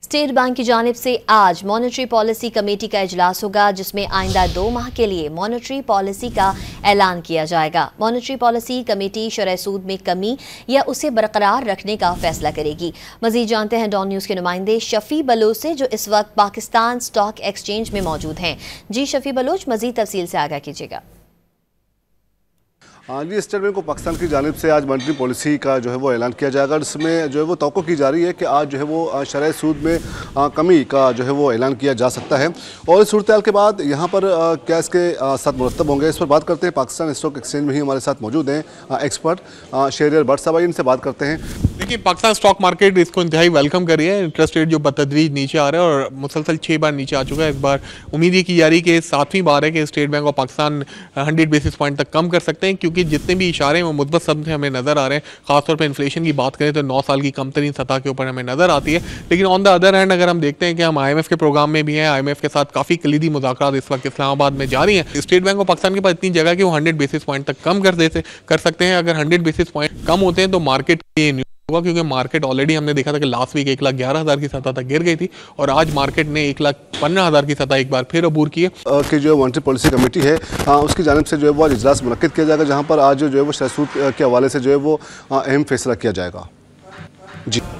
State bank की जानिब से आज मॉनेटरी पॉलिसी कमेटी का इजलास होगा, जिसमें आइंदा 2 माह के लिए मॉनेटरी पॉलिसी का ऐलान किया जाएगा। मॉनेटरी पॉलिसी कमेटी शरह सूद में कमी या उसे बरकरार रखने का फैसला करेगी। मजीद जानते हैं डॉन न्यूज़ के नुमाइंदे शफी बलोच से, जो इस वक्त पाकिस्तान स्टॉक एक्सचेंज में मौजूद हैं। जी शफी बलोच, मजीद तफसील से आगाह कीजिएगा। जी, स्टेट बैंक ऑफ पाकिस्तान की जानिब से आज मॉनेटरी पॉलिसी का जो है वो ऐलान किया जाएगा। इसमें जो है वो तवक्को की जा रही है कि आज जो है वो शरह सूद में कमी का जो है वो ऐलान किया जा सकता है। और इस सूरत हाल के बाद यहाँ पर क्या इसके साथ मुरतब होंगे, इस पर बात करते हैं। पाकिस्तान स्टॉक एक्सचेंज में ही हमारे साथ मौजूद हैं एक्सपर्ट शहरियार भट्ट साहब, इनसे बात करते हैं। देखिए, पाकिस्तान स्टॉक मार्केट इसको इंतहाई वेलकम कर रही है। इंटरेस्ट रेट जो बतदरीज नीचे आ रहा है और मुसलसल 6 बार नीचे आ चुका है। इस बार उम्मीद ये की जा रही है कि 7वीं बार है कि state bank of Pakistan 100 basis point तक कम कर सकते हैं, क्योंकि जितने भी इशारे वो मुस्बत शब्द हमें नजर आ रहे हैं। खासतौर पर इन्फ्लेशन की बात करें तो 9 साल की कम तरीन सतह के ऊपर हमें नजर आती है। लेकिन ऑन द अदर हैंड अगर हम देखते हैं कि हम IMF के प्रोग्राम में भी हैं, IMF के साथ काफ़ी कलीदी मुज़ाकरात इस वक्त इस्लामाबाद में जारी हैं। स्टेट बैंक ऑफ पाकिस्तान के पास इतनी जगह कि वो 100 बेसिस पॉइंट तक कम कर सकते हैं। अगर 100 बेसिस पॉइंट कम होते हैं तो मार्केट होगा, क्योंकि मार्केट ऑलरेडी हमने देखा था कि लास्ट वीक 1,11,000 की सतह तक गिर गई थी और आज मार्केट ने 1,15,000 की सतह एक बार फिर अबूर की है। कि जो मॉनेटरी पॉलिसी कमेटी है उसकी जानिब से जो है वो आज इजलास मुनक्किद किया जाएगा, जहाँ पर आज जो है वो शरह सूद के हवाले से जो है वो अहम फैसला किया जाएगा। जी।